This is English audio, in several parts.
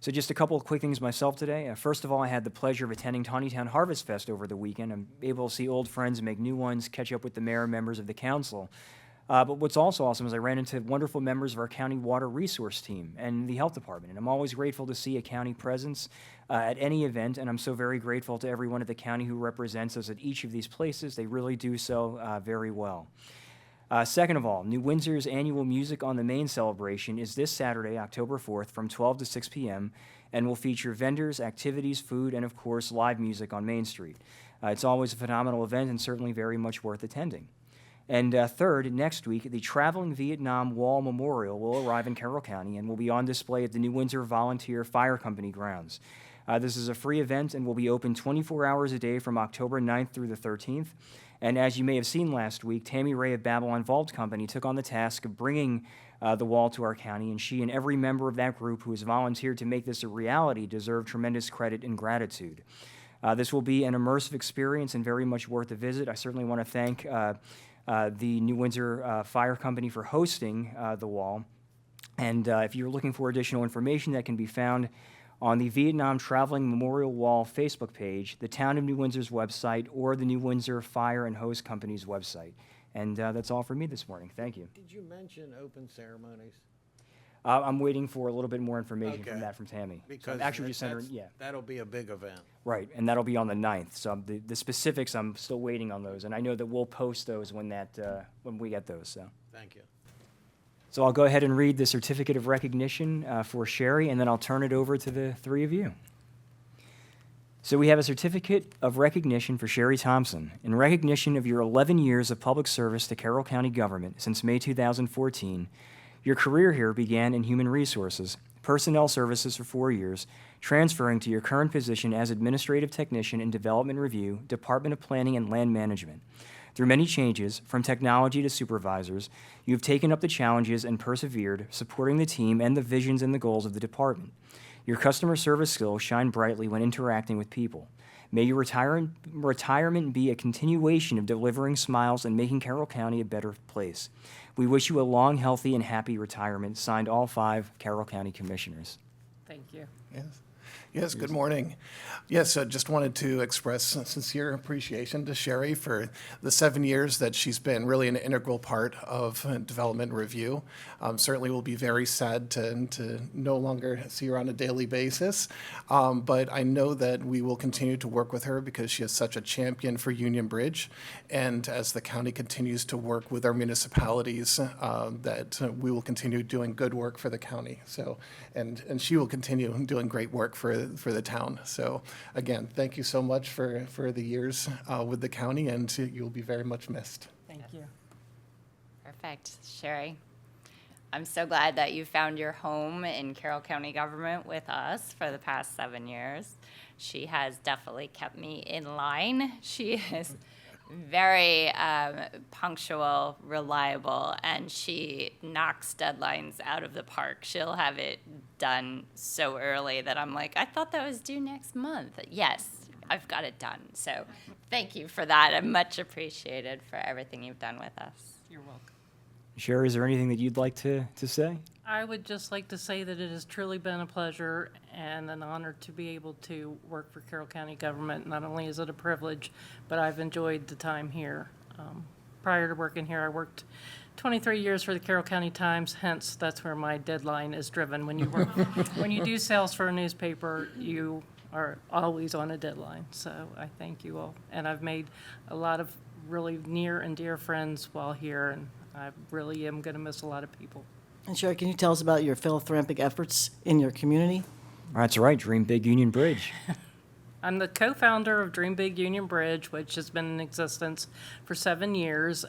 So just a couple of quick things myself today. First of all, I had the pleasure of attending Tawnytown Harvest Fest over the weekend. I'm able to see old friends and make new ones, catch up with the mayor and members of the council. But what's also awesome is I ran into wonderful members of our county water resource team and the health department. And I'm always grateful to see a county presence at any event, and I'm so very grateful to everyone at the county who represents us at each of these places. They really do so very well. Second of all, New Windsor's annual Music on the Main celebration is this Saturday, October 4th, from 12 to 6 p.m., and will feature vendors, activities, food, and of course, live music on Main Street. It's always a phenomenal event and certainly very much worth attending. And third, next week, the Traveling Vietnam Wall Memorial will arrive in Carroll County and will be on display at the New Windsor Volunteer Fire Company grounds. This is a free event and will be open 24 hours a day from October 9th through the 13th. And as you may have seen last week, Tammy Ray of Babylon Vault Company took on the task of bringing the wall to our county, and she and every member of that group who has volunteered to make this a reality deserve tremendous credit and gratitude. This will be an immersive experience and very much worth a visit. I certainly want to thank the New Windsor Fire Company for hosting the wall. And if you're looking for additional information, that can be found on the Vietnam Traveling Memorial Wall Facebook page, the Town of New Windsor's website, or the New Windsor Fire and Hose Company's website. And that's all for me this morning. Thank you. Did you mention open ceremonies? I'm waiting for a little bit more information Okay. from that from Tammy. So Because I'm actually just sent her, yeah. that'll be a big event. Right, and that'll be on the 9th. So the specifics, I'm still waiting on those, and I know that we'll post those when we get those. So Thank you. I'll go ahead and read the certificate of recognition for Sherry, and then I'll turn it over to the three of you. So we have a certificate of recognition for Sherry Thompson in recognition of your 11 years of public service to Carroll County government since May 2014. Your career here began in human resources, personnel services for 4 years, transferring to your current position as administrative technician in development review, Department of Planning and Land Management. Through many changes, from technology to supervisors, you have taken up the challenges and persevered, supporting the team and the visions and the goals of the department. Your customer service skills shine brightly when interacting with people. May your retirement be a continuation of delivering smiles and making Carroll County a better place. We wish you a long, healthy, and happy retirement. Signed, all 5 Carroll County Commissioners. Thank you. Yes. Yes, good morning. Yes, I just wanted to express sincere appreciation to Sherry for the 7 years that she's been really an integral part of development review. Certainly will be very sad to no longer see her on a daily basis, but I know that we will continue to work with her because she is such a champion for Union Bridge, and as the county continues to work with our municipalities, that we will continue doing good work for the county. So, and she will continue doing great work for the town. So again, thank you so much for the years with the county, and you'll be very much missed. Thank you. Perfect. Sherry, I'm so glad that you found your home in Carroll County government with us for the past 7 years. She has definitely kept me in line. She is very punctual, reliable, and she knocks deadlines out of the park. She'll have it done so early that I'm like, I thought that was due next month. Yes, I've got it done. So thank you for that. I'm much appreciated for everything you've done with us. You're welcome. Sherry, is there anything that you'd like to say? I would just like to say that it has truly been a pleasure and an honor to be able to work for Carroll County government. Not only is it a privilege, but I've enjoyed the time here. Prior to working here, I worked 23 years for the Carroll County Times, hence that's where my deadline is driven. When you work, when you do sales for a newspaper, you are always on a deadline. So I thank you all. And I've made a lot of really near and dear friends while here, and I really am going to miss a lot of people. And Sherry, can you tell us about your philanthropic efforts in your community? That's right, Dream Big Union Bridge. I'm the co-founder of Dream Big Union Bridge, which has been in existence for 7 years.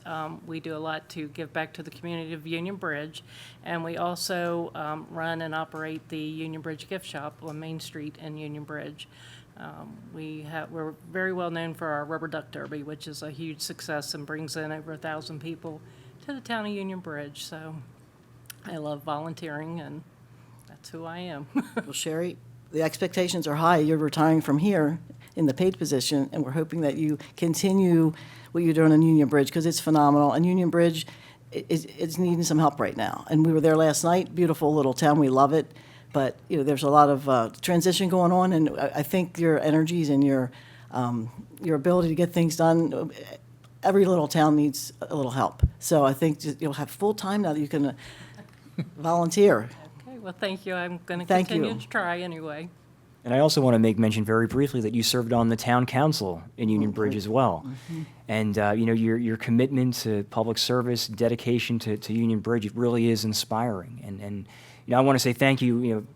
We do a lot to give back to the community of Union Bridge, and we also run and operate the Union Bridge gift shop on Main Street in Union Bridge. We're very well known for our rubber duck derby, which is a huge success and brings in over 1,000 people to the town of Union Bridge. So I love volunteering, and that's who I am. Well, Sherry, the expectations are high. You're retiring from here in the paid position, and we're hoping that you continue what you're doing on Union Bridge because it's phenomenal. And Union Bridge is needing some help right now. And we were there last night. Beautiful little town. We love it. But, there's a lot of transition going on, and I think your energies and your ability to get things done, every little town needs a little help. So I think you'll have full time now that you can volunteer. Okay, well, thank you. I'm going to Thank continue you. to try anyway. And I also want to make mention very briefly that you served on the town council in Union Bridge as well. And, your commitment to public service, dedication to Union Bridge, it really is inspiring. And I want to say thank you,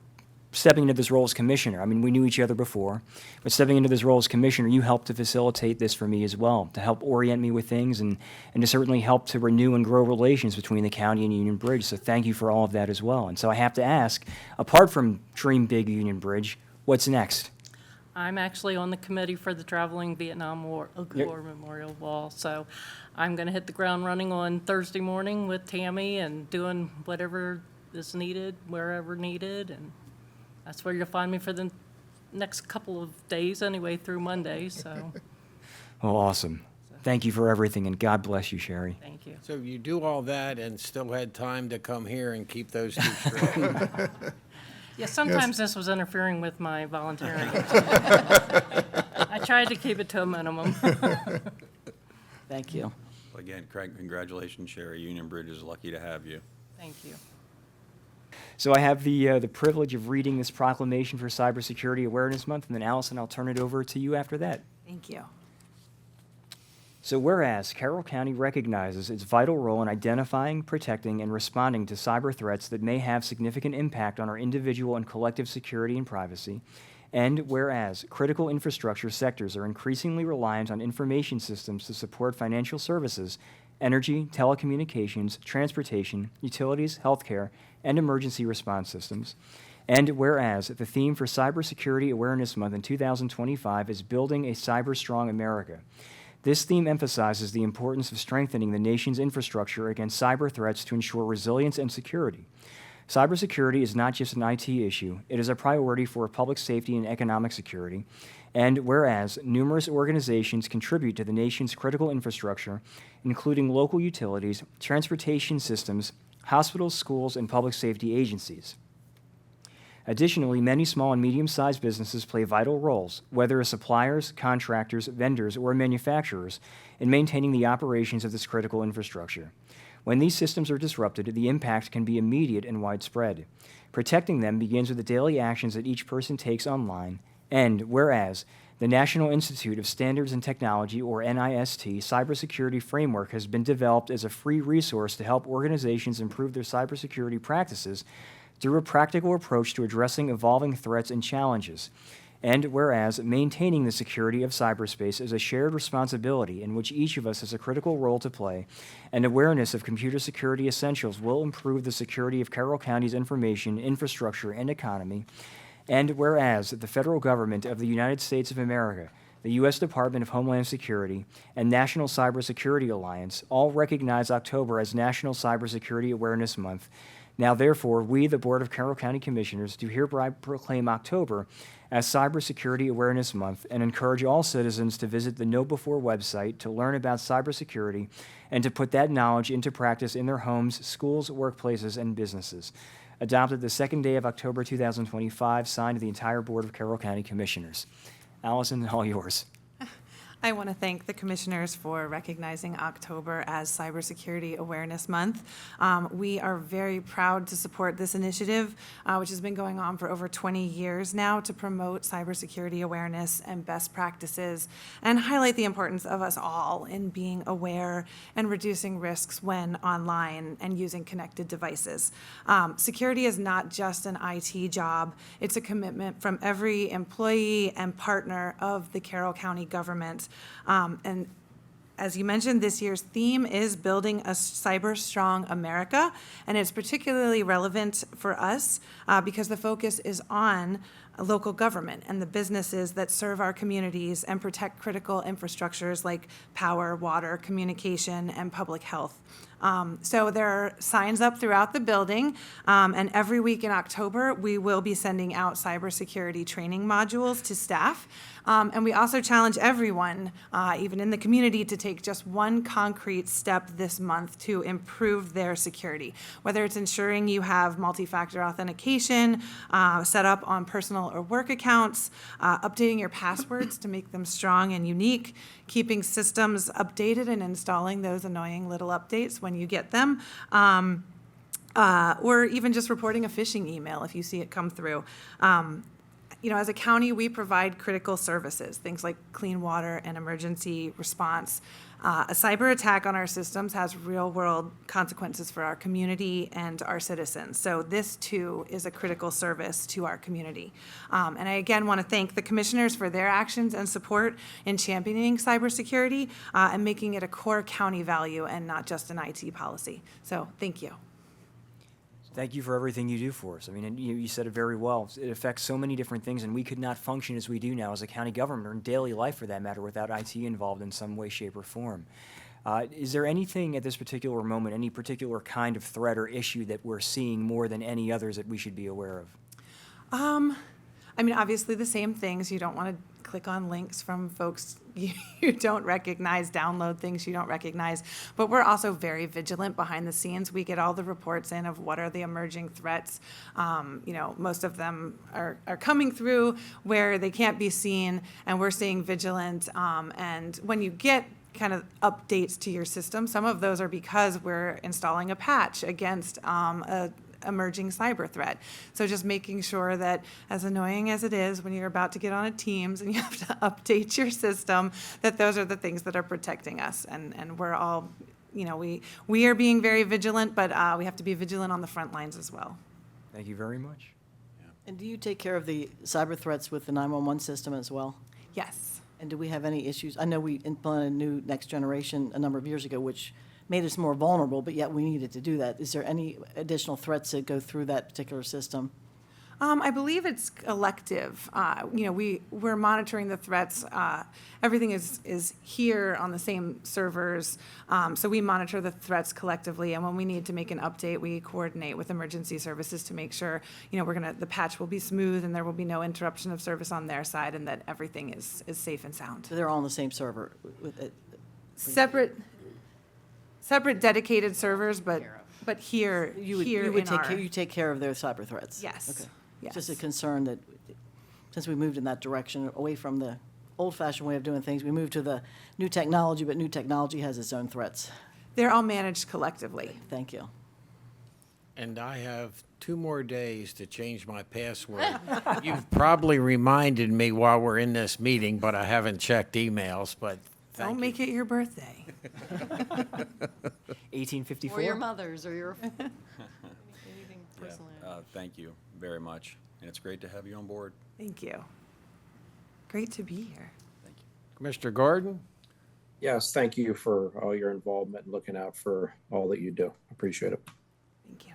stepping into this role as commissioner. I mean, we knew each other before, but stepping into this role as commissioner, you helped to facilitate this for me as well, to help orient me with things and to certainly help to renew and grow relations between the county and Union Bridge. So thank you for all of that as well. And so I have to ask, apart from Dream Big Union Bridge, what's next? I'm actually on the committee for the Traveling Vietnam War Memorial Wall, so I'm going to hit the ground running on Thursday morning with Tammy and doing whatever is needed, wherever needed, and that's where you'll find me for the next couple of days anyway, through Monday, so Oh, awesome. Thank you for everything, and God bless you, Sherry. thank you. So you do all that and still had time to come here and keep those two straight? Yeah, sometimes this was interfering with my volunteering. I tried to keep it to a minimum. Thank you. Again, Craig, congratulations, Sherry. Union Bridge is lucky to have you. Thank you. So I have the privilege of reading this proclamation for Cybersecurity Awareness Month, and then Allison, I'll turn it over to you after that. Thank you. So whereas Carroll County recognizes its vital role in identifying, protecting, and responding to cyber threats that may have significant impact on our individual and collective security and privacy, and whereas critical infrastructure sectors are increasingly reliant on information systems to support financial services, energy, telecommunications, transportation, utilities, healthcare, and emergency response systems, and whereas the theme for Cybersecurity Awareness Month in 2025 is Building a Cyber-Strong America. This theme emphasizes the importance of strengthening the nation's infrastructure against cyber threats to ensure resilience and security. Cybersecurity is not just an IT issue, it is a priority for public safety and economic security. And whereas numerous organizations contribute to the nation's critical infrastructure, including local utilities, transportation systems, hospitals, schools, and public safety agencies. Additionally, many small and medium-sized businesses play vital roles, whether as suppliers, contractors, vendors, or manufacturers, in maintaining the operations of this critical infrastructure. When these systems are disrupted, the impact can be immediate and widespread. Protecting them begins with the daily actions that each person takes online, and whereas the National Institute of Standards and Technology, or NIST, cybersecurity framework has been developed as a free resource to help organizations improve their cybersecurity practices through a practical approach to addressing evolving threats and challenges. And whereas maintaining the security of cyberspace is a shared responsibility in which each of us has a critical role to play, and awareness of computer security essentials will improve the security of Carroll County's information, infrastructure, and economy. And whereas the federal government of the United States of America, the U.S. Department of Homeland Security, and National Cybersecurity Alliance all recognize October as National Cybersecurity Awareness Month. Now, therefore, we, the Board of Carroll County Commissioners, do hereby proclaim October as Cybersecurity Awareness Month and encourage all citizens to visit the KnowBe4 website to learn about cybersecurity and to put that knowledge into practice in their homes, schools, workplaces, and businesses. Adopted the second day of October 2025, signed the entire Board of Carroll County Commissioners. Allison, all yours. I want to thank the commissioners for recognizing October as Cybersecurity Awareness Month. We are very proud to support this initiative, which has been going on for over 20 years now, to promote cybersecurity awareness and best practices and highlight the importance of us all in being aware and reducing risks when online and using connected devices. Security is not just an IT job. It's a commitment from every employee and partner of the Carroll County government. And as you mentioned, this year's theme is Building a Cyber-Strong America, and it's particularly relevant for us because the focus is on local government and the businesses that serve our communities and protect critical infrastructures like power, water, communication, and public health. So there are signs up throughout the building, and every week in October, we will be sending out cybersecurity training modules to staff. And we also challenge everyone, even in the community, to take just one concrete step this month to improve their security. Whether it's ensuring you have multi-factor authentication set up on personal or work accounts, updating your passwords to make them strong and unique, keeping systems updated and installing those annoying little updates when you get them, or even just reporting a phishing email if you see it come through. As a county, we provide critical services, things like clean water and emergency response. A cyber attack on our systems has real-world consequences for our community and our citizens. So this, too, is a critical service to our community. And I, again, want to thank the commissioners for their actions and support in championing cybersecurity and making it a core county value and not just an IT policy. So thank you. Thank you for everything you do for us. I mean, and you said it very well. It affects so many different things, and we could not function as we do now as a county government, or in daily life for that matter, without IT involved in some way, shape, or form. Is there anything at this particular moment, any particular kind of threat or issue that we're seeing more than any others that we should be aware of? Obviously the same things. You don't want to click on links from folks you don't recognize, download things you don't recognize. But we're also very vigilant behind the scenes. We get all the reports in of what are the emerging threats. Most of them are coming through where they can't be seen, and we're staying vigilant. And when you get kind of updates to your system, some of those are because we're installing a patch against a emerging cyber threat. So just making sure that, as annoying as it is when you're about to get on a Teams and you have to update your system, that those are the things that are protecting us. And we're all, we are being very vigilant, but we have to be vigilant on the front lines as well. Thank you very much. And do you take care of the cyber threats with the 911 system as well? Yes. And do we have any issues? I know we implemented a new Next Generation a number of years ago, which made us more vulnerable, but yet we needed to do that. Is there any additional threats that go through that particular system? I believe it's elective. We're monitoring the threats. Everything is here on the same servers, so we monitor the threats collectively. And when we need to make an update, we coordinate with emergency services to make sure the patch will be smooth and there will be no interruption of service on their side, and that everything is safe and sound. So they're all on the same server with it? Separate dedicated servers, but here You take care of their cyber threats? Yes. Okay. Yes. Just a concern that since we moved in that direction, away from the old-fashioned way of doing things, we moved to the new technology, but new technology has its own threats. They're all managed collectively. Thank you. And I have 2 more days to change my password. You've probably reminded me while we're in this meeting, but I haven't checked emails, but thank Don't you. make it your birthday. 1854? Or your mother's, or your. Thank you very much, and it's great to have you on board. Thank you. Great to be here. Thank you. Mr. Gordon? Yes, thank you for all your involvement and looking out for all that you do. Appreciate it. Thank you.